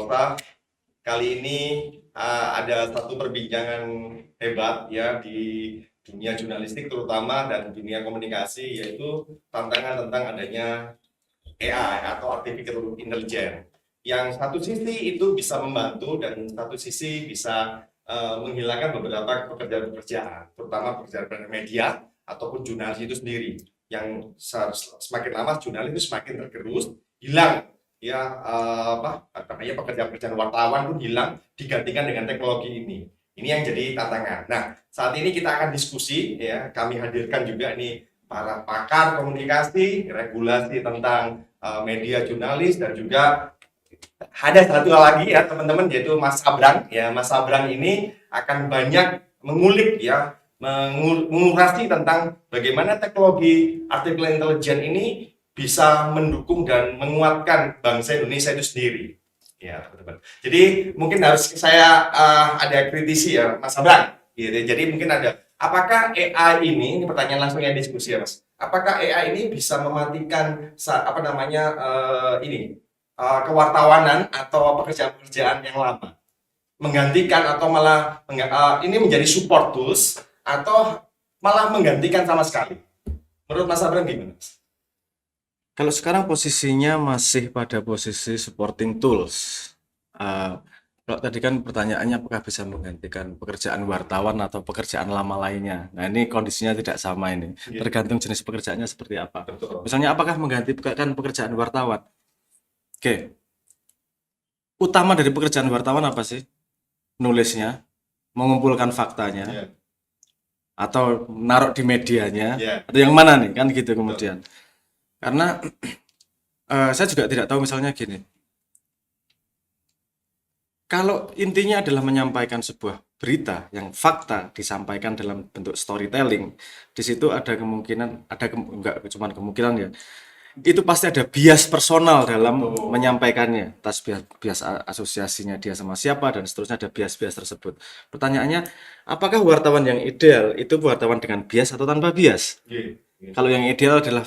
Rosa. Kali ini ada satu perbincangan hebat ya di dunia jurnalistik terutama dan dunia komunikasi, yaitu tantangan tentang adanya AI atau artificial intelligence. Yang satu sisi itu bisa membantu dan satu sisi bisa menghilangkan beberapa pekerjaan-pekerjaan, terutama pekerjaan media ataupun jurnalis itu sendiri. Yang semakin lama jurnalis itu semakin tergerus, hilang ya, namanya pekerjaan-pekerjaan wartawan pun hilang digantikan dengan teknologi ini. Ini yang jadi tantangan. Nah, saat ini kita akan diskusi ya, kami hadirkan juga ini para pakar komunikasi, regulasi tentang media jurnalis, dan juga ada satu lagi ya teman-teman, yaitu Mas Abrang ya. Mas Abrang ini akan banyak mengulik ya, mengurasi tentang bagaimana teknologi artificial intelligence ini bisa mendukung dan menguatkan bangsa Indonesia itu sendiri ya teman-teman. Jadi mungkin harus saya ada kritisi ya Mas Abrang gitu. Jadi mungkin ada, apakah AI ini pertanyaan langsung yang diskusi ya Mas, apakah AI ini bisa mematikan kewartawanan atau pekerjaan-pekerjaan yang lama, menggantikan atau malah ini menjadi support tools, atau malah menggantikan sama sekali? Menurut Mas Abrang gimana? Kalau sekarang posisinya masih pada posisi supporting tools. Kalau tadi kan pertanyaannya apakah bisa menggantikan pekerjaan wartawan atau pekerjaan lama lainnya. Nah, ini kondisinya tidak sama ini. Tergantung jenis pekerjaannya seperti apa. Betul. Misalnya apakah menggantikan pekerjaan wartawan? Oke. Utama dari pekerjaan wartawan apa sih? Nulisnya, mengumpulkan faktanya, atau naruh di medianya, atau yang mana nih, kan gitu kemudian. Karena saya juga tidak tahu, misalnya gini, kalau intinya adalah menyampaikan sebuah berita yang fakta disampaikan dalam bentuk storytelling, di situ ada kemungkinan, enggak cuma kemungkinan ya, itu pasti ada bias personal dalam menyampaikannya, atas bias asosiasinya dia sama siapa dan seterusnya, ada bias-bias tersebut. Pertanyaannya, apakah wartawan yang ideal itu wartawan dengan bias atau tanpa bias? Kalau yang ideal adalah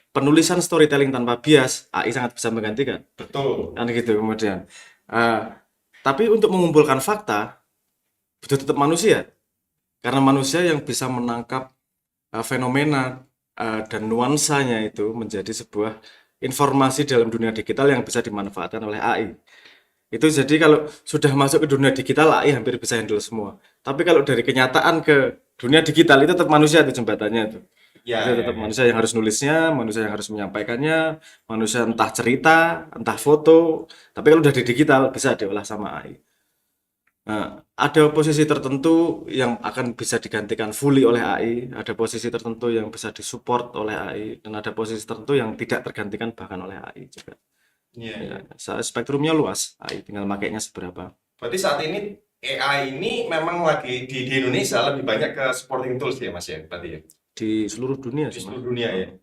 penulisan storytelling tanpa bias, AI sangat bisa menggantikan. Betul. Kan gitu kemudian. Tapi untuk mengumpulkan fakta butuh tetap manusia, karena manusia yang bisa menangkap fenomena dan nuansanya itu menjadi sebuah informasi dalam dunia digital yang bisa dimanfaatkan oleh AI. Itu jadi kalau sudah masuk ke dunia digital, AI hampir bisa handle semua. Tapi kalau dari kenyataan ke dunia digital, itu tetap manusia itu jembatannya itu. Itu tetap manusia yang harus nulisnya, manusia yang harus menyampaikannya, manusia entah cerita, entah foto. Tapi kalau udah di digital bisa diolah sama AI. Nah, ada posisi tertentu yang akan bisa digantikan fully oleh AI, ada posisi tertentu yang bisa disupport oleh AI, dan ada posisi tertentu yang tidak tergantikan bahkan oleh AI juga. Ya, spektrumnya luas, AI tinggal makainya seberapa. Berarti saat ini AI ini memang lagi di Indonesia lebih banyak ke supporting tools ya Mas ya, berarti ya? Di seluruh dunia Di sih, seluruh dunia ya.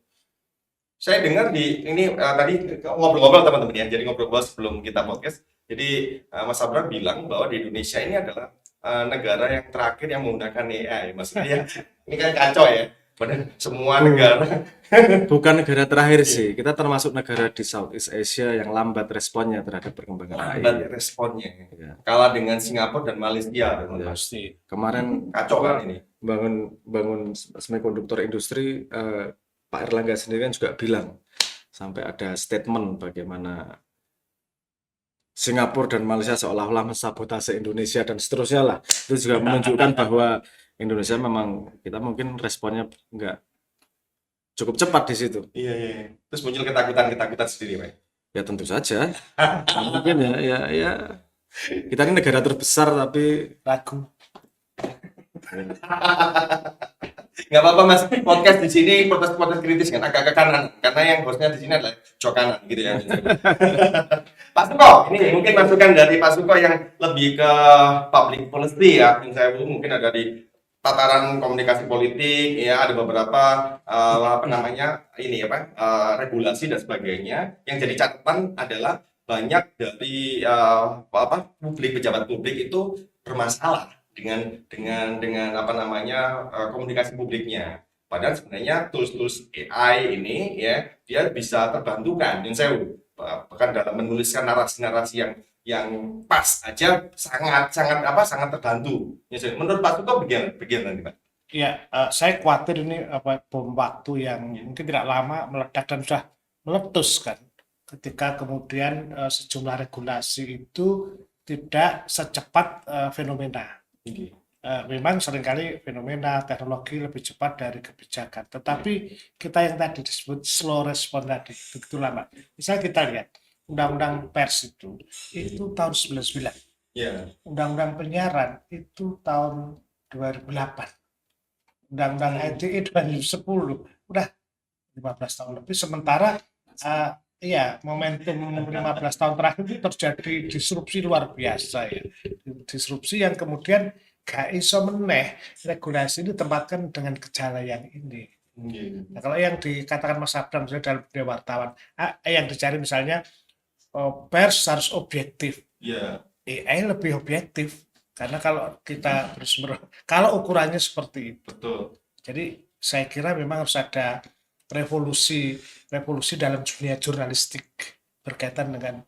Saya dengar di ini tadi ngobrol-ngobrol teman-teman ya, jadi ngobrol-ngobrol sebelum kita podcast. Jadi Mas Abraham bilang bahwa di Indonesia ini adalah negara yang terakhir yang menggunakan AI. Maksudnya ini kan kacau ya. Padahal semua negara. Bukan negara terakhir sih, kita termasuk negara di Southeast Asia yang lambat responnya terhadap perkembangan AI. Lambat responnya. Kalah dengan Singapura dan Malaysia. Pasti. Kemarin kacau kan ini. Bangun semikonduktor industri, Pak Erlangga sendiri kan juga bilang, sampai ada statement bagaimana Singapura dan Malaysia seolah-olah mensabotase Indonesia dan seterusnya lah. Itu juga menunjukkan bahwa Indonesia memang, kita mungkin responnya enggak cukup cepat di situ. Iya. Terus muncul ketakutan sendiri, Pak. Ya tentu saja. Mungkin ya. Kita ini negara terbesar tapi ragu. Nggak apa-apa Mas, podcast di sini protes kritis kan agak ke kanan, karena yang hostnya di sini adalah jok kanan gitu ya. Pak Suko, ini mungkin masukan dari Pak Suko yang lebih ke public policy ya, yang saya mungkin ada di tataran komunikasi politik ya, ada beberapa regulasi dan sebagainya. Yang jadi catatan adalah banyak dari pejabat publik itu bermasalah dengan komunikasi publiknya. Padahal sebenarnya tools AI ini ya, dia bisa terbantukan. Yang saya bahkan dalam menuliskan narasi-narasi yang pas aja sangat terbantu. Ya, jadi menurut Pak Suko bagaimana nih, Pak? Ya, saya khawatir ini bom waktu yang mungkin tidak lama meledak dan sudah meletus kan. Ketika kemudian sejumlah regulasi itu tidak secepat fenomena. Memang seringkali fenomena teknologi lebih cepat dari kebijakan. Tetapi kita yang tadi disebut slow respon tadi, begitu lama. Misalnya kita lihat Undang-Undang Pers itu tahun 99. Ya, Undang-Undang Penyiaran itu tahun 2008. Undang-Undang ITE 2010. Udah 15 tahun lebih. Sementara iya, momentum 15 tahun terakhir itu terjadi disrupsi luar biasa ya. Disrupsi yang kemudian gak iso meneh regulasi ini ditempatkan dengan gejala yang ini. Nah, kalau yang dikatakan Mas Abram misalnya dalam dunia wartawan, yang dicari misalnya pers harus objektif. ya, AI lebih objektif karena kalau kita kalau ukurannya seperti itu. betul. Jadi saya kira memang harus ada revolusi dalam dunia jurnalistik berkaitan dengan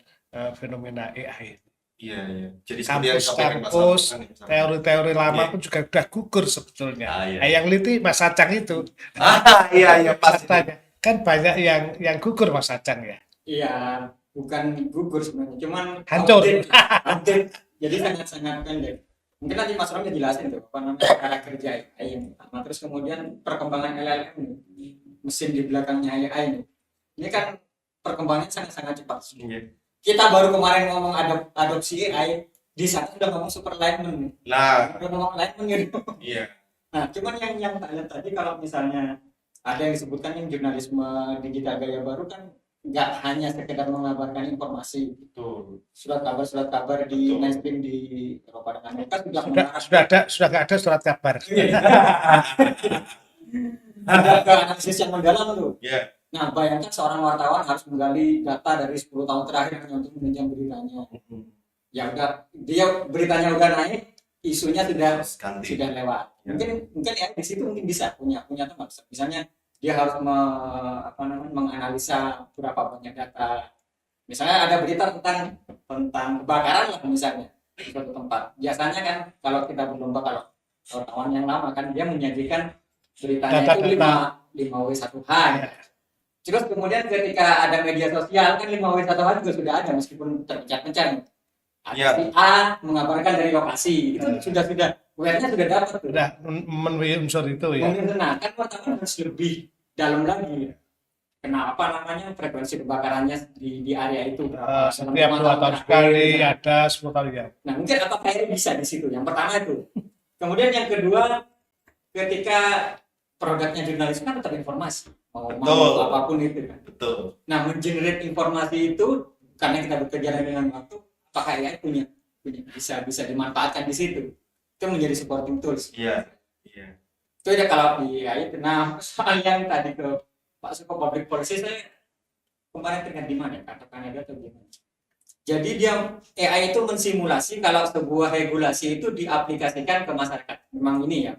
fenomena AI. Iya, iya. Jadi seperti yang disampaikan Pak Kampus-kampus, Sarman kan, ya. teori-teori lama Iya. pun juga sudah gugur sebetulnya. Iya. Yang liti Mas Acang itu Iya, pas itu. faktanya. Kan banyak yang gugur Mas Acang ya. Iya, bukan gugur sebenarnya, cuman Hancur. update. Jadi sangat-sangat pendek. Mungkin nanti Mas Ram jelasin tuh apa namanya cara kerja AI yang pertama, terus kemudian perkembangan LLM ini, mesin di belakangnya AI ini. Ini kan perkembangannya sangat-sangat cepat. Iya. Kita baru kemarin ngomong adopsi AI, di sana sudah ngomong super alignment. Nah, Udah ngomong alignment gitu. iya. Nah, cuman yang tak lihat tadi kalau misalnya ada yang disebutkan yang jurnalisme digital gaya baru kan nggak hanya sekedar mengabarkan informasi, Betul. surat kabar di Betul. mainstream di Eropa dan Amerika sudah Sudah nggak ada surat kabar. ada ke analisis yang mendalam tuh. Iya. Nah, bayangkan seorang wartawan harus menggali data dari 10 tahun terakhir hanya untuk menunjang beritanya. Ya udah, dia beritanya udah naik, isunya sudah Ganti. lewat. Ya. Mungkin ya di situ mungkin bisa punya tempat. Misalnya dia harus menganalisa berapa banyak data. Misalnya ada berita tentang kebakaran lah misalnya di suatu tempat. Biasanya kan kalau kita berlomba kalau wartawan yang lama kan dia menyajikan beritanya itu 5W1H. Ya. Terus kemudian ketika ada media sosial kan 5W1H juga sudah ada meskipun terpecah-pecah. Ya. Si A mengabarkan dari lokasi itu sudah WR-nya sudah dapat tuh. Sudah memenuhi unsur itu ya. Nah, kan wartawan harus lebih dalam lagi. Kenapa namanya frekuensi kebakarannya di area itu berapa? Setiap 2 tahun sekali ada 10 kali ya. Nah, mungkin apakah ini bisa di situ? Yang pertama itu. Kemudian yang kedua, ketika produknya jurnalisme kan tetap informasi, mau apapun itu kan. Betul. Nah, mengenerate informasi itu karena kita bekerja dengan waktu, apakah AI punya bisa dimanfaatkan di situ? Itu menjadi supporting tools. Iya. Iya. Itu ya kalau di AI. Nah, soal yang tadi ke Pak Suko public policy, saya kemarin teringat di mana kata Kanada atau gimana. Jadi dia AI itu mensimulasi kalau sebuah regulasi itu diaplikasikan ke masyarakat. Memang ini ya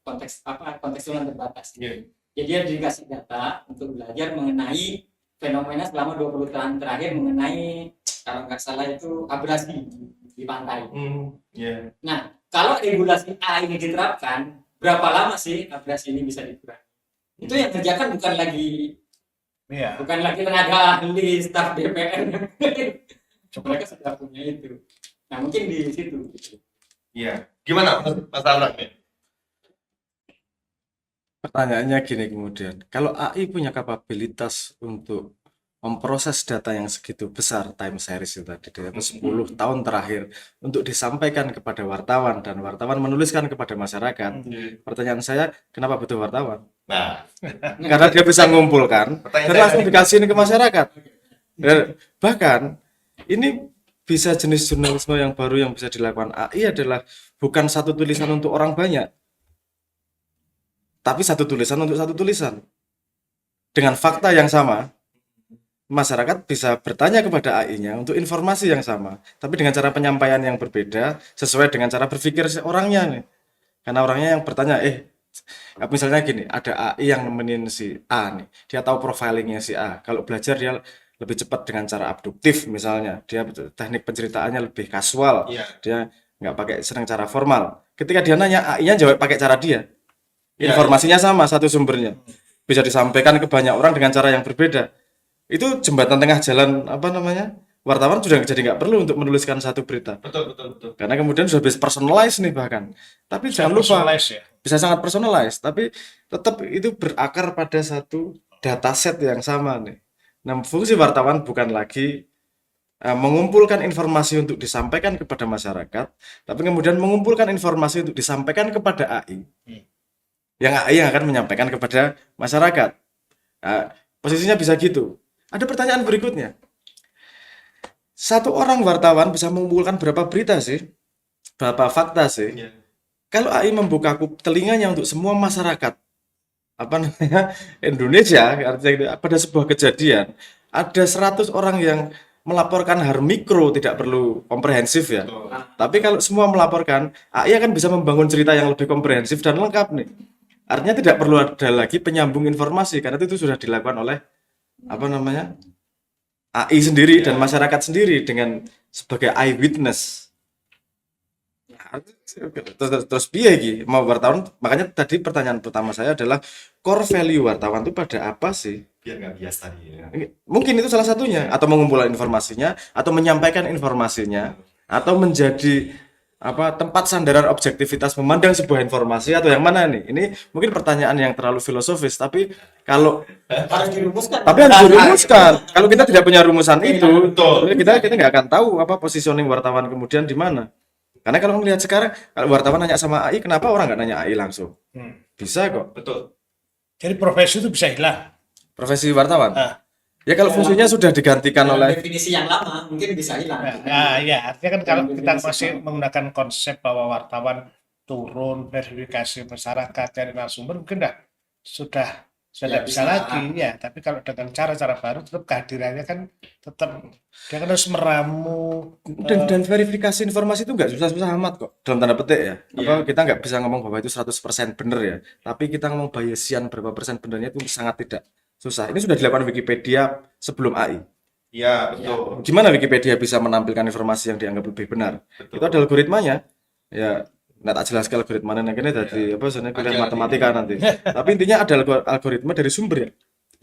kontekstual terbatas. Iya. Jadi dia dikasih data untuk belajar mengenai fenomena selama 20 tahun terakhir mengenai kalau nggak salah itu abrasi di pantai. Iya. Nah, kalau regulasi AI ini diterapkan, berapa lama sih abrasi ini bisa dikurangi? Itu yang kerjakan bukan lagi tenaga ahli staf DPR. Mereka sudah punya itu. Nah, mungkin di situ. Iya. Gimana Mas Abram? Pertanyaannya gini kemudian, kalau AI punya kapabilitas untuk memproses data yang segitu besar time series itu tadi, 10 tahun terakhir untuk disampaikan kepada wartawan dan wartawan menuliskan kepada masyarakat. Pertanyaan saya, kenapa butuh wartawan? Nah, Karena dia bisa mengumpulkan dan langsung dikasihin ke masyarakat. Dan bahkan ini bisa jenis jurnalisme yang baru yang bisa dilakukan AI adalah bukan satu tulisan untuk orang banyak, tapi satu tulisan untuk satu tulisan. Dengan fakta yang sama, masyarakat bisa bertanya kepada AI-nya untuk informasi yang sama, tapi dengan cara penyampaian yang berbeda sesuai dengan cara berpikir orangnya nih. Karena orangnya yang bertanya, misalnya gini, ada AI yang nemenin si A nih, dia tahu profilingnya si A. Kalau belajar dia lebih cepat dengan cara abduktif misalnya. Dia teknik penceritaannya lebih kasual. Iya. Dia nggak pakai senang cara formal. Ketika dia nanya, AI-nya jawab pakai cara dia. Iya, Informasinya sama, satu sumbernya. Bisa disampaikan ke banyak orang dengan cara yang berbeda. Itu jembatan tengah jalan, apa namanya? Wartawan sudah jadi nggak perlu untuk menuliskan satu berita. Betul, betul, betul. Karena kemudian sudah bisa personalize nih bahkan. Tapi jangan lupa, Personalize ya. bisa sangat personalize, tapi tetap itu berakar pada satu dataset yang sama nih. Nah, fungsi wartawan bukan lagi mengumpulkan informasi untuk disampaikan kepada masyarakat, tapi kemudian mengumpulkan informasi untuk disampaikan kepada AI. Yang AI yang akan menyampaikan kepada masyarakat. Posisinya bisa gitu. Ada pertanyaan berikutnya. Satu orang wartawan bisa mengumpulkan berapa berita sih? Berapa fakta sih? Iya. Kalau AI membuka telinganya untuk semua masyarakat apa namanya Indonesia, artinya pada sebuah kejadian ada 100 orang yang melaporkan hal mikro, tidak perlu komprehensif ya. Betul. Tapi kalau semua melaporkan, AI akan bisa membangun cerita yang lebih komprehensif dan lengkap nih. Artinya tidak perlu ada lagi penyambung informasi karena itu sudah dilakukan oleh apa namanya AI sendiri dan masyarakat sendiri dengan sebagai eyewitness. Terus piye iki mau wartawan, makanya tadi pertanyaan pertama saya adalah core value wartawan itu pada apa sih? Biar nggak bias tadi ya. Mungkin itu salah satunya, atau mengumpulkan informasinya, atau menyampaikan informasinya, atau menjadi apa tempat sandaran objektivitas memandang sebuah informasi, atau yang mana nih? Ini mungkin pertanyaan yang terlalu filosofis, tapi kalau Harus dirumuskan. harus dirumuskan. Kalau kita tidak punya rumusan itu, Betul. kita nggak akan tahu apa positioning wartawan kemudian di mana. Karena kalau melihat sekarang, kalau wartawan nanya sama AI, kenapa orang nggak nanya AI langsung? Bisa kok. Betul. Jadi profesi itu bisa hilang. Profesi wartawan. Ah. Ya kalau fungsinya sudah digantikan Dalam oleh definisi yang lama mungkin bisa hilang. Nah, ya, artinya kan kalau Dalam kita definisi masih sama. menggunakan konsep bahwa wartawan turun, verifikasi masyarakat, cari narasumber, mungkin sudah Ya, tidak bisa bisa. lagi ya. Tapi kalau dengan cara-cara baru, tetap kehadirannya kan tetap dia kan harus meramu. dan verifikasi informasi itu nggak susah-susah amat kok dalam tanda petik ya. Apa Iya. kita nggak bisa ngomong bahwa itu 100% benar ya. Tapi kita ngomong Bayesian berapa persen benernya itu sangat tidak susah. Ini sudah dilakukan Wikipedia sebelum AI. Iya, betul. Gimana Wikipedia bisa menampilkan informasi yang dianggap lebih benar? Betul. Itu ada algoritmanya. Ya, nggak tak jelaskan algoritmanya nanti dari apa sebenarnya kuliah Ada matematika nanti. Tapi intinya ada algoritma dari sumber ya,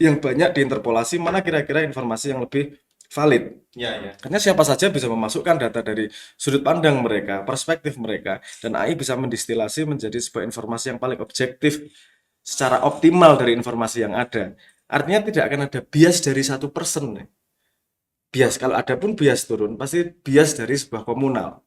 yang banyak diinterpolasi mana kira-kira informasi yang lebih valid. Iya, iya. Karena siapa saja bisa memasukkan data dari sudut pandang mereka, perspektif mereka, dan AI bisa mendistilasi menjadi sebuah informasi yang paling objektif secara optimal dari informasi yang ada. Artinya tidak akan ada bias dari satu person nih. Bias, kalau ada pun bias turun, pasti bias dari sebuah komunal.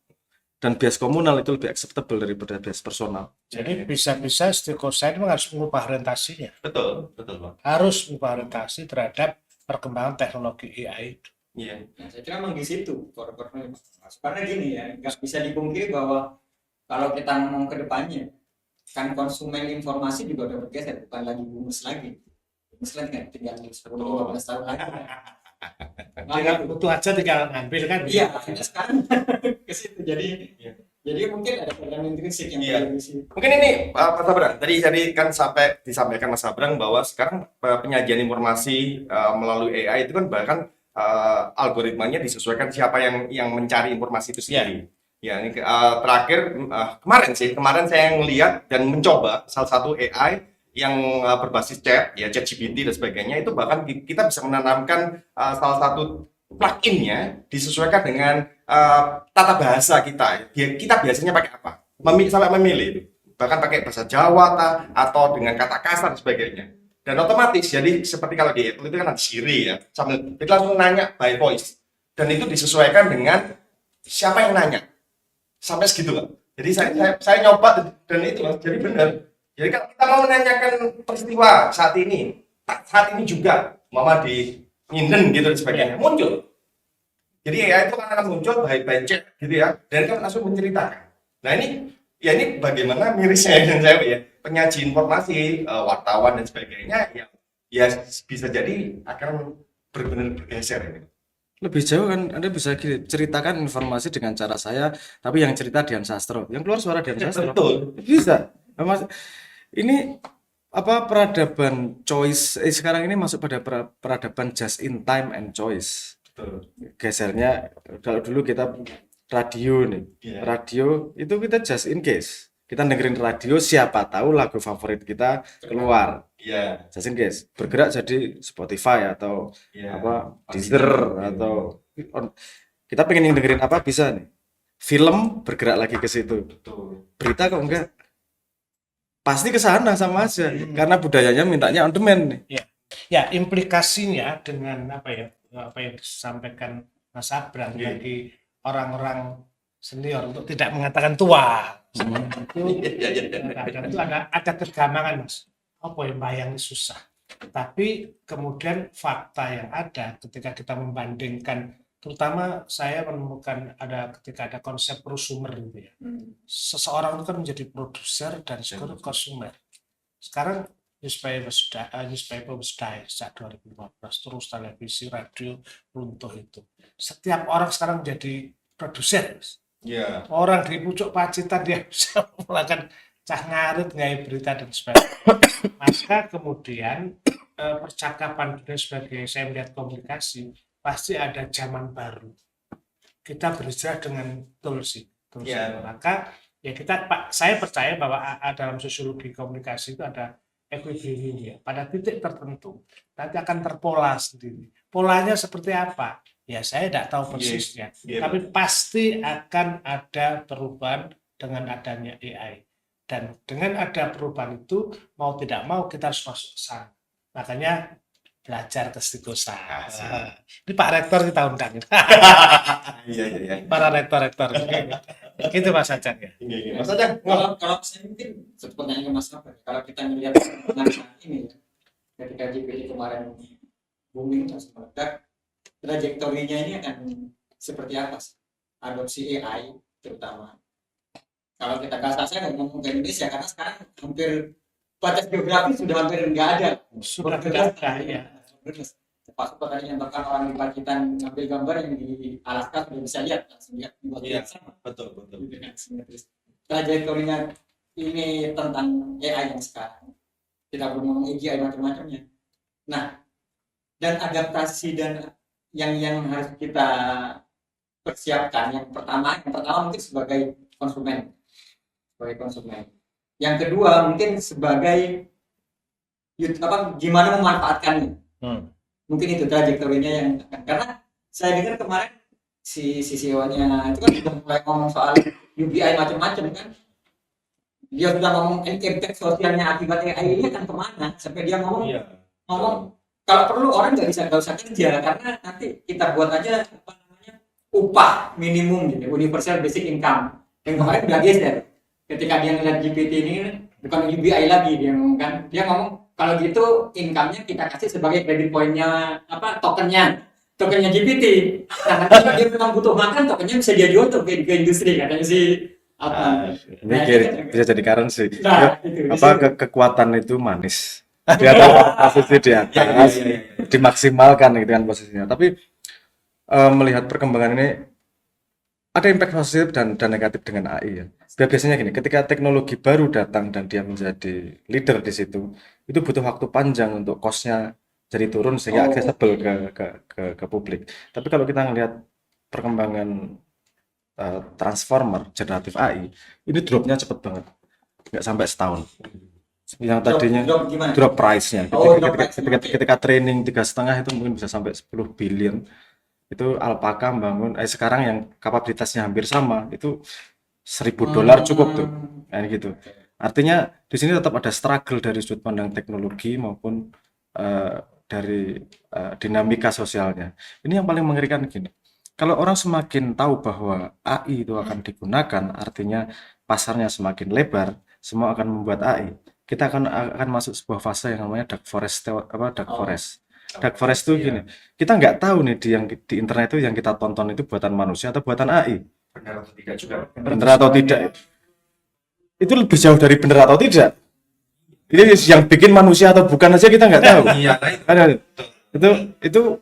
Dan bias komunal itu lebih acceptable daripada bias personal. Jadi bisa-bisa Istiqosah ini harus mengubah orientasinya. Betul, betul, Bang. Harus mengubah orientasi terhadap perkembangan teknologi AI itu. Iya. Nah, saya kira memang di situ core-core-nya. Karena gini ya, nggak bisa dipungkiri bahwa kalau kita ngomong ke depannya, kan konsumen informasi juga udah bergeser, bukan lagi bumus lagi. Bumus lagi kan tinggal 10-15 tahun lagi. Tinggal butuh aja tinggal ngambil kan. Iya, sekarang ke situ. Jadi Iya. jadi mungkin ada program intrinsik yang Iya. perlu diisi. Mungkin ini Mas Abrang, tadi kan sampai disampaikan Mas Abrang bahwa sekarang penyajian informasi melalui AI itu kan bahkan algoritmanya disesuaikan siapa yang mencari informasi itu sendiri. Ya, ini terakhir kemarin saya ngelihat dan mencoba salah satu AI yang berbasis chat, ya ChatGPT dan sebagainya, itu bahkan kita bisa menanamkan salah satu plugin-nya disesuaikan dengan tata bahasa kita. Kita biasanya pakai apa? Sampai memilih itu. Bahkan pakai bahasa Jawa atau dengan kata kasar dan sebagainya. Dan otomatis jadi seperti kalau di Apple itu kan ada Siri ya. Sambil kita langsung nanya by voice. Dan itu disesuaikan dengan siapa yang nanya. Sampai segitu kan. Jadi saya nyoba dan itu Mas, jadi benar. Jadi kalau kita mau menanyakan peristiwa saat ini juga Mama di Nyinden gitu dan sebagainya muncul. Jadi AI itu akan muncul by chat gitu ya, dan kan langsung menceritakan. Nah ini bagaimana mirisnya dan saya ya penyaji informasi wartawan dan sebagainya ya bisa jadi akan benar-benar bergeser ini. Lebih jauh kan Anda bisa ceritakan informasi dengan cara saya, tapi yang cerita Dian Sastro, yang keluar suara Dian Sastro. Betul. Bisa. Mas, ini peradaban choice sekarang ini masuk pada peradaban just in time and choice. Betul. Gesernya kalau dulu kita radio nih. Iya. Radio itu kita just in case. Kita dengerin radio, siapa tahu lagu favorit kita keluar. Iya. Just in case. Bergerak jadi Spotify atau Iya. Deezer atau kita pengen yang dengerin apa bisa nih. Film bergerak lagi ke situ. Betul. Berita kok enggak? Pasti ke sana sama aja karena budayanya mintanya on demand nih. Ya, implikasinya dengan apa yang disampaikan Mas Abrang Iya. bagi orang-orang senior untuk tidak mengatakan tua. Itu kadang itu ada kegamangan, Mas. Apa yang bayangnya susah. Tapi kemudian fakta yang ada ketika kita membandingkan, terutama saya menemukan ketika ada konsep prosumer gitu ya. Seseorang itu kan menjadi produser dan sekarang konsumer. Sekarang newspaper was die sejak 2015, terus televisi, radio runtuh itu. Setiap orang sekarang menjadi produser. Iya. Orang di pucuk Pacitan dia bisa melakukan cah ngarit ngai berita dan sebagainya. Maka kemudian percakapan kita sebagai saya melihat komunikasi pasti ada zaman baru. Kita berbicara dengan tools. Iya. Maka ya saya percaya bahwa dalam sosiologi komunikasi itu ada equilibrium ya. Pada titik tertentu nanti akan terpola sendiri. Polanya seperti apa? Ya saya tidak tahu persisnya. Iya. Tapi pasti akan ada perubahan dengan adanya AI. Dan dengan ada perubahan itu mau tidak mau kita harus masuk ke sana. Makanya belajar kesetikusan. Ini Pak Rektor kita undang. Iya. Para rektor-rektor. Gitu Mas Ajang ya. Iya. Mas Ajang. Kalau saya mungkin seperti yang Mas Abang, kalau kita melihat perkembangan saat ini ya, ketika GPT kemarin booming terus meledak, trajektorinya ini akan seperti apa sih? Adopsi AI terutama. Kalau kita saya nggak ngomong ke Indonesia karena sekarang hampir batas geografi sudah hampir nggak ada. Sudah tidak ada ya. Termasuk tadi yang bahkan orang di Pacitan ngambil gambar yang di Alaska sudah bisa lihat langsung lihat di waktu yang sama. Betul. Trajektorinya ini tentang AI yang sekarang. Kita belum ngomong AGI macam-macamnya. Nah, dan adaptasi dan yang harus kita persiapkan yang pertama mungkin sebagai konsumen. Yang kedua mungkin sebagai gimana memanfaatkannya. Mungkin itu trajektorinya yang karena saya dengar kemarin si CEO-nya itu kan sudah mulai ngomong soal UBI macam-macam kan. Dia sudah ngomong impact sosialnya akibat AI ini akan kemana sampai dia ngomong kalau perlu orang nggak usah kerja karena nanti kita buat aja upah minimum gitu, universal basic income yang kemarin udah geser ketika dia ngeliat GPT ini bukan UBI lagi dia ngomong kalau gitu income-nya kita kasih sebagai credit point-nya tokennya GPT. Nah nanti kalau dia memang butuh makan tokennya bisa dia jual tuh ke industri katanya sih Ini bisa jadi currency. itu. Kekuatan itu manis. Di atas posisi di atas dimaksimalkan gitu kan posisinya. Tapi melihat perkembangan ini ada impact positif dan negatif dengan AI ya. Biasanya gini, ketika teknologi baru datang dan dia menjadi leader di situ, itu butuh waktu panjang untuk cost-nya jadi turun sehingga accessible ke publik. Tapi kalau kita ngelihat perkembangan transformer generatif AI, ini dropnya cepet banget, nggak sampai setahun. Yang tadinya drop price-nya, ketika training 3,5 itu mungkin bisa sampai 10 billion. Itu Alpaca bangun, sekarang yang kapabilitasnya hampir sama, itu $1.000 cukup tuh, kayak gitu. Artinya di sini tetap ada struggle dari sudut pandang teknologi maupun dari dinamika sosialnya. Ini yang paling mengerikan gini. Kalau orang semakin tahu bahwa AI itu akan digunakan, artinya pasarnya semakin lebar, semua akan membuat AI. Kita akan masuk sebuah fase yang namanya dark forest. Dark forest itu gini, kita nggak tahu nih di internet itu yang kita tonton itu buatan manusia atau buatan AI. Benar atau tidak juga. Benar atau tidak. Itu lebih jauh dari benar atau tidak. Ini yang bikin manusia atau bukan aja kita nggak tahu. Iya, Itu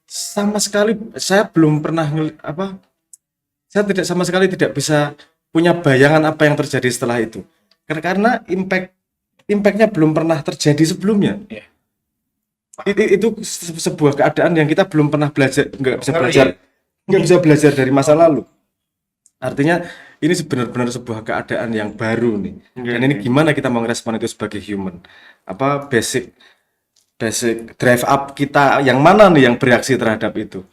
sama sekali saya belum pernah saya sama sekali tidak bisa punya bayangan apa yang terjadi setelah itu. Karena impact-nya belum pernah terjadi sebelumnya. Iya. Itu sebuah keadaan yang kita belum pernah belajar, Ngeri. nggak bisa belajar dari masa lalu. Artinya ini benar-benar sebuah keadaan yang baru nih. Dan ini gimana kita mau ngerespon itu sebagai human? Apa basic drive up kita yang mana nih yang bereaksi terhadap itu?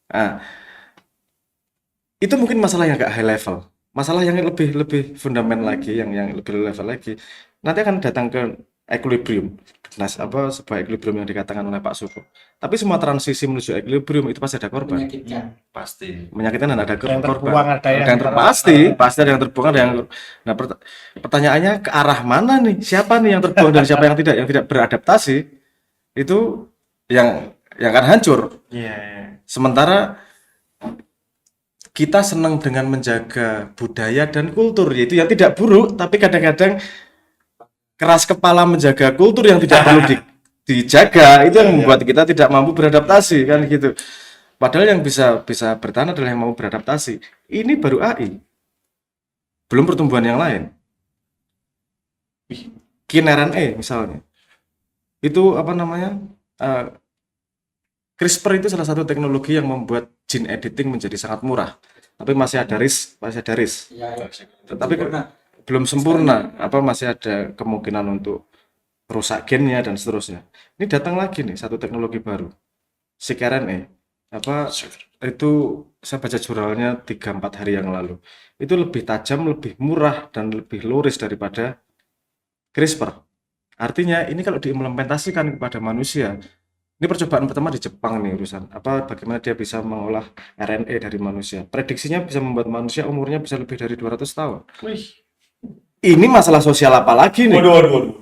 Nah, itu mungkin masalah yang agak high level. Masalah yang lebih fundamental lagi, yang lebih low level lagi. Nanti akan datang ke equilibrium. Nah, sebuah equilibrium yang dikatakan oleh Pak Suko. Tapi semua transisi menuju equilibrium itu pasti ada korban. Menyakitkan. Pasti. Menyakitkan dan ada Yang korban. terbuang ada yang Pasti ada yang terbuang, ada yang. Nah, pertanyaannya ke arah mana nih? Siapa nih yang terbuang dan siapa yang tidak beradaptasi? Itu yang akan hancur. Iya. Sementara kita senang dengan menjaga budaya dan kultur, yaitu yang tidak buruk, tapi kadang-kadang keras kepala menjaga kultur yang tidak perlu dijaga, itu yang membuat kita tidak mampu beradaptasi, kan gitu. Padahal yang bisa bertahan adalah yang mau beradaptasi. Ini baru AI, belum pertumbuhan yang lain. KinRNA misalnya, itu apa namanya? CRISPR itu salah satu teknologi yang membuat gene editing menjadi sangat murah, tapi masih ada risk. Ya, ya. Tetapi Sempurna. belum sempurna, masih ada kemungkinan untuk rusak gennya dan seterusnya. Ini datang lagi nih satu teknologi baru, cRNA. Itu saya baca jurnalnya 3-4 hari yang lalu. Itu lebih tajam, lebih murah dan lebih low risk daripada CRISPR. Artinya ini kalau diimplementasikan kepada manusia, ini percobaan pertama di Jepang nih urusan bagaimana dia bisa mengolah RNA dari manusia. Prediksinya bisa membuat manusia umurnya bisa lebih dari 200 tahun. Ini masalah sosial apa lagi nih? Waduh.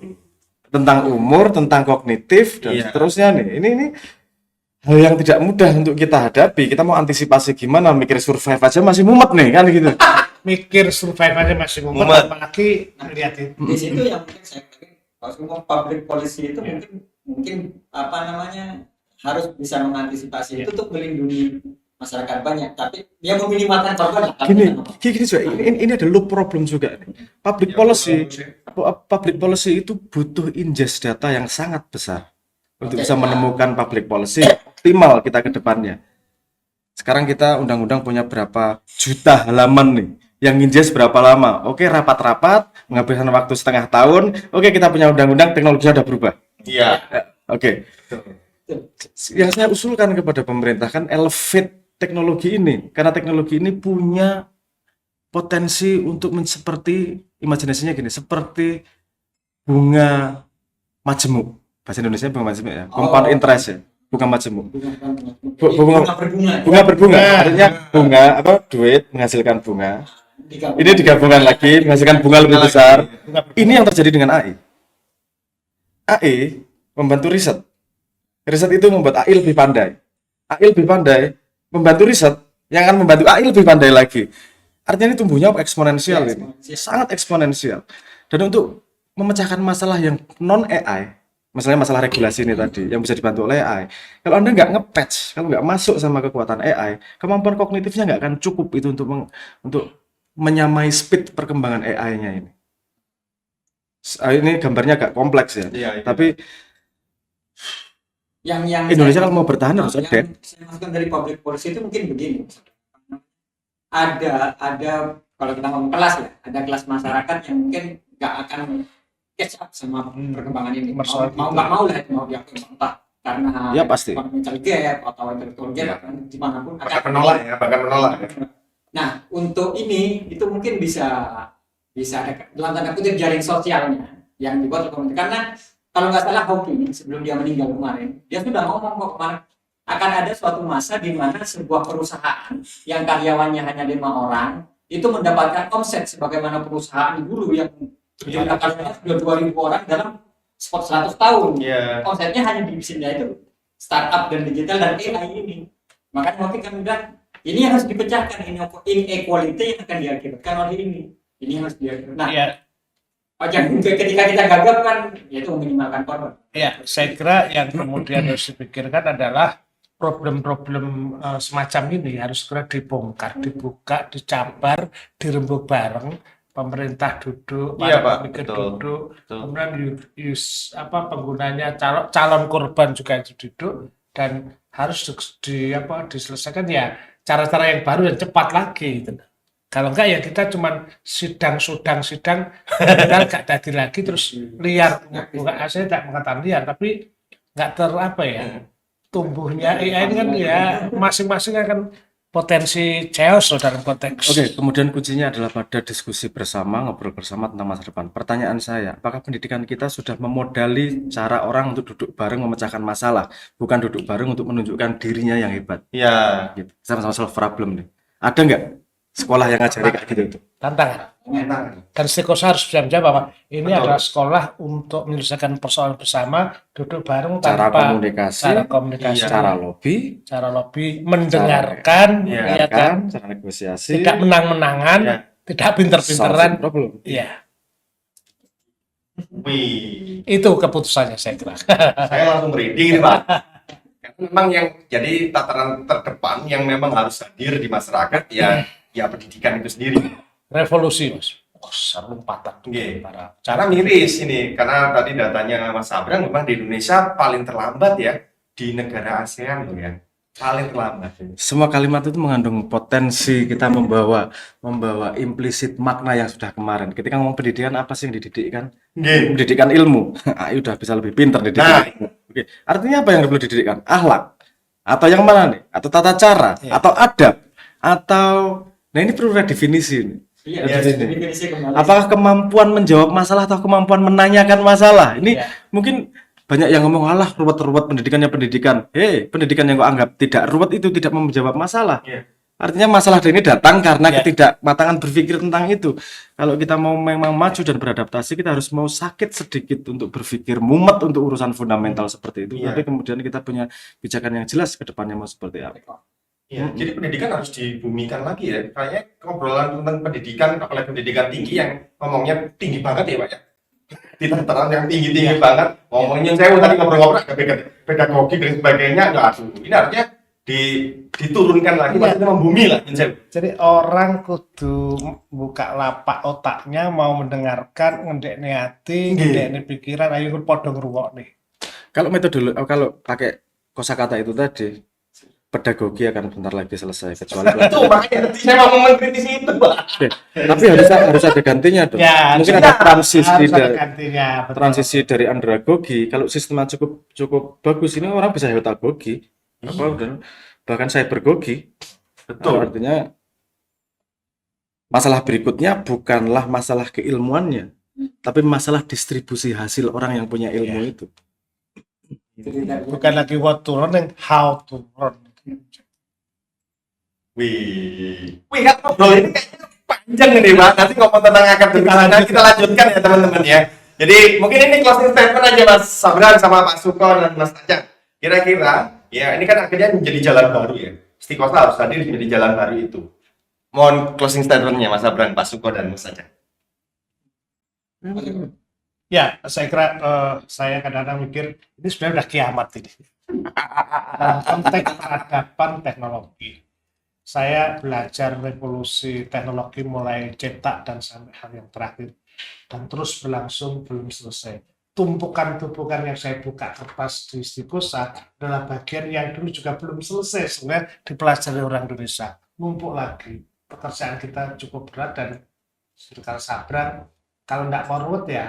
Tentang umur, tentang kognitif dan Iya. seterusnya nih. Ini hal yang tidak mudah untuk kita hadapi. Kita mau antisipasi gimana, mikir survive aja masih mumet nih kan gitu. mikir survive aja masih mumet, Mumet. apalagi lihat itu. Di situ yang mungkin saya pikir kalau ngomong public policy itu mungkin apa namanya harus bisa mengantisipasi itu untuk melindungi masyarakat banyak, tapi dia meminimalkan korban lah. Gini juga, ini ada loop problem juga nih. Public policy itu butuh ingest data yang sangat besar untuk bisa menemukan public policy optimal kita ke depannya. Sekarang kita undang-undang punya berapa juta halaman nih, yang ingest berapa lama? Oke, rapat-rapat menghabiskan waktu setengah tahun. Oke, kita punya undang-undang, teknologi sudah berubah. Iya. Oke. Yang saya usulkan kepada pemerintah kan elevate teknologi ini, karena teknologi ini punya potensi untuk seperti imajinasinya gini, seperti bunga majemuk. Bahasa Indonesia bunga majemuk ya, compound interest ya, bunga majemuk. Bunga berbunga, artinya bunga duit menghasilkan bunga. Ini digabungkan lagi menghasilkan bunga lebih besar. Ini yang terjadi dengan AI. AI membantu riset. Riset itu membuat AI lebih pandai. AI lebih pandai membantu riset yang akan membantu AI lebih pandai lagi. Artinya ini tumbuhnya eksponensial ini. Sangat eksponensial. Dan untuk memecahkan masalah yang non AI, misalnya masalah regulasi ini tadi yang bisa dibantu oleh AI. Kalau Anda nggak nge-patch, kalau nggak masuk sama kekuatan AI, kemampuan kognitifnya nggak akan cukup itu untuk menyamai speed perkembangan AI-nya ini. Ini gambarnya agak kompleks ya. Iya. Tapi yang Indonesia kalau mau bertahan harus adapt. Saya maksudkan dari public policy itu mungkin begini. Ada kalau kita ngomong kelas ya, ada kelas masyarakat yang mungkin nggak akan catch up sama perkembangan ini. Mau nggak mau lah, mau yang entah karena Ya, pasti. mental gap atau intellectual gap dimanapun Bahkan menolak ya. Nah, untuk ini itu mungkin bisa ada dalam tanda kutip jaring sosialnya yang dibuat oleh pemerintah. Karena kalau nggak salah Hawking sebelum dia meninggal kemarin, dia sudah ngomong kok kemarin akan ada suatu masa di mana sebuah perusahaan yang karyawannya hanya 5 orang itu mendapatkan omset sebagaimana perusahaan dulu yang berjumlah karyawannya sudah 2.000 orang dalam 100 tahun. Iya. Omsetnya hanya di bisnisnya itu startup dan digital dan AI ini. Makanya mungkin kami bilang ini harus dipecahkan, inequality yang akan diakibatkan oleh ini. Ini harus diakibatkan. Nah, ketika kita gagap kan, yaitu meminimalkan korban. Ya, saya kira yang kemudian harus dipikirkan adalah problem-problem semacam ini harus segera dibongkar, dibuka, dicabar, dirembuk bareng, pemerintah duduk, Iya, para Pak, pemikir betul. duduk, Betul. kemudian penggunanya calon korban juga itu duduk dan harus diselesaikan ya cara-cara yang baru dan cepat lagi gitu. Kalau enggak ya kita cuman sidang, padahal nggak jadi lagi terus liar, bukan saya tidak mengatakan liar tapi nggak tumbuhnya AI ini kan ya masing-masing akan potensi chaos loh dalam konteks. Oke, kemudian kuncinya adalah pada diskusi bersama, ngobrol bersama tentang masa depan. Pertanyaan saya, apakah pendidikan kita sudah memodali cara orang untuk duduk bareng memecahkan masalah, bukan duduk bareng untuk menunjukkan dirinya yang hebat? Ya, Gitu. Sama-sama solve problem nih. Ada nggak sekolah yang ngajari kayak gitu tuh? Tantangan. Dan Stikosa harus bisa menjawab bahwa ini Betul. adalah sekolah untuk menyelesaikan persoalan bersama, duduk bareng Cara tanpa komunikasi, cara komunikasi, Iya. cara lobby, mendengarkan, Iya, ya kan, cara negosiasi, tidak menang-menangan, Iya. tidak pinter-pinteran, solving problem. ya wih, itu keputusannya saya kira. saya langsung merinding nih Pak. Karena memang yang jadi tataran terdepan yang memang harus hadir di masyarakat ya pendidikan itu sendiri. Revolusi mas, seru patah Oke. para Cara miris ini, karena tadi datanya Mas Abrang memang di Indonesia paling terlambat ya di negara ASEAN loh ya, paling terlambat. Semua kalimat itu mengandung potensi kita membawa implisit makna yang sudah kemarin. Ketika ngomong pendidikan, apa sih yang dididikkan? Nggih. Pendidikan ilmu. AI udah bisa lebih pintar dididik. Nah. Oke. Artinya apa yang perlu dididikkan? Akhlak. Atau yang mana nih? Atau tata cara? Iya. Atau adab? Atau nah ini perlu redefinisi nih. Iya, Iya, definisi kembali. Apakah kemampuan menjawab masalah atau kemampuan menanyakan masalah? Ini Iya. mungkin banyak yang ngomong alah ruwet-ruwet pendidikannya pendidikan. Pendidikan yang kau anggap tidak ruwet itu tidak menjawab masalah. Iya. Artinya masalah ini datang karena Iya. ketidakmatangan berpikir tentang itu. Kalau kita mau memang maju dan beradaptasi, kita harus mau sakit sedikit untuk berpikir, mumet untuk urusan fundamental seperti itu. Iya. Tapi kemudian kita punya pijakan yang jelas ke depannya mau seperti apa. Ya, jadi pendidikan harus dibumikan lagi ya. Kayaknya obrolan tentang pendidikan, apalagi pendidikan tinggi yang ngomongnya tinggi banget ya Pak ya. Di tataran yang tinggi-tinggi banget. Ngomongnya saya tadi ngobrol-ngobrol ada pedagogi dan sebagainya. Ya, aduh, ini harusnya diturunkan lagi, Iya. maksudnya membumi lah. Jadi orang kudu buka lapak otaknya, mau mendengarkan, ngedekne hati, ngedekne pikiran, ayo podo ngrungokne. Kalau kalau pakai kosakata itu tadi, pedagogi akan bentar lagi selesai kecuali Itu makanya tadi saya mau mengkritisi itu Pak. Oke, tapi harus ada gantinya dong. Ya, Mungkin harus ada transisi harus ada dari gantinya, betul. transisi dari andragogi. Kalau sistemnya cukup bagus ini orang bisa heutagogi, bahkan cybergogi. Betul. Artinya masalah berikutnya bukanlah masalah keilmuannya, tapi masalah distribusi hasil orang yang punya ilmu itu. Bukan lagi what to learn, how to learn. Wih kan ngobrol ini kayaknya panjang nih Pak. Nanti ngomong tentang akademik kita lanjutkan ya teman-teman ya. Jadi mungkin ini closing statement aja Mas Sabran sama Pak Suko dan Mas Ajang. Kira-kira ya ini kan akhirnya menjadi jalan baru ya. Stikosa harus hadir menjadi jalan baru itu. Mohon closing statementnya Mas Sabran, Pak Suko dan Mas Ajang. Ya, saya kira saya kadang-kadang mikir ini sebenarnya udah kiamat ini. Dalam konteks peradaban teknologi. Saya belajar revolusi teknologi mulai cetak dan sampai hal yang terakhir. Dan terus berlangsung belum selesai. Tumpukan-tumpukan yang saya buka kertas di Stikosa adalah bagian yang dulu juga belum selesai sebenarnya dipelajari orang Indonesia. Numpuk lagi. Pekerjaan kita cukup berat dan kalau Sabran, kalau tidak mau ruwet ya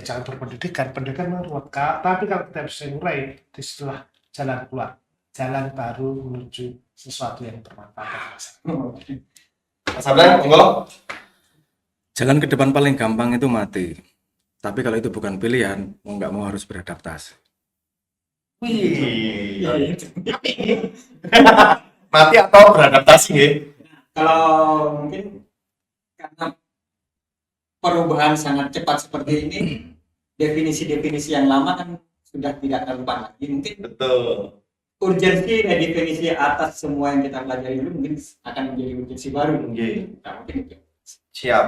jangan berpendidikan. Pendidikan memang ruwet. Tapi kalau kita bisa mulai, disitulah jalan keluar. Jalan baru menuju sesuatu yang bermanfaat. Mas Sabran, monggo. Jalan ke depan paling gampang itu mati. Tapi kalau itu bukan pilihan, mau nggak mau harus beradaptasi. Wih. Mati atau beradaptasi ya? Kalau mungkin karena perubahan sangat cepat seperti ini, definisi-definisi yang lama kan sudah tidak relevan lagi. Mungkin Betul. urgensi dan definisi atas semua yang kita pelajari dulu mungkin akan menjadi urgensi baru. Oke. Nah, mungkin itu. Siap.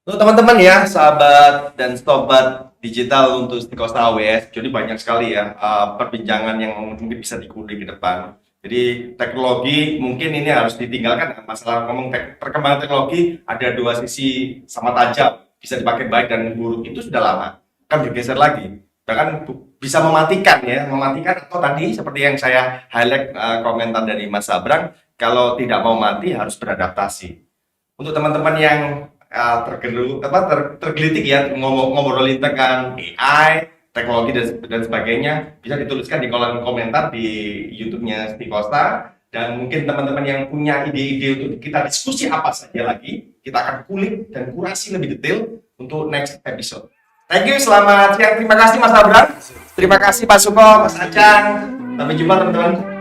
Untuk teman-teman ya, sahabat dan sobat digital untuk Stikosa AWS, jadi banyak sekali ya perbincangan yang mungkin bisa dikulik ke depan. Jadi teknologi mungkin ini harus ditinggalkan. Masalah ngomong perkembangan teknologi ada dua sisi sama tajam, bisa dipakai baik dan buruk itu sudah lama, kan bergeser lagi. Bahkan bisa mematikan ya, mematikan atau tadi seperti yang saya highlight komentar dari Mas Abrang, kalau tidak mau mati harus beradaptasi. Untuk teman-teman yang tergelitik ya ngobrolin tentang AI, teknologi dan sebagainya, bisa dituliskan di kolom komentar di YouTube-nya Stikosta, dan mungkin teman-teman yang punya ide-ide untuk kita diskusi apa saja lagi, kita akan kulik dan kurasi lebih detail untuk next episode. Thank you, selamat siang. Terima kasih Mas Abrang, terima kasih Pak Suko, Mas Acang. Sampai jumpa teman-teman.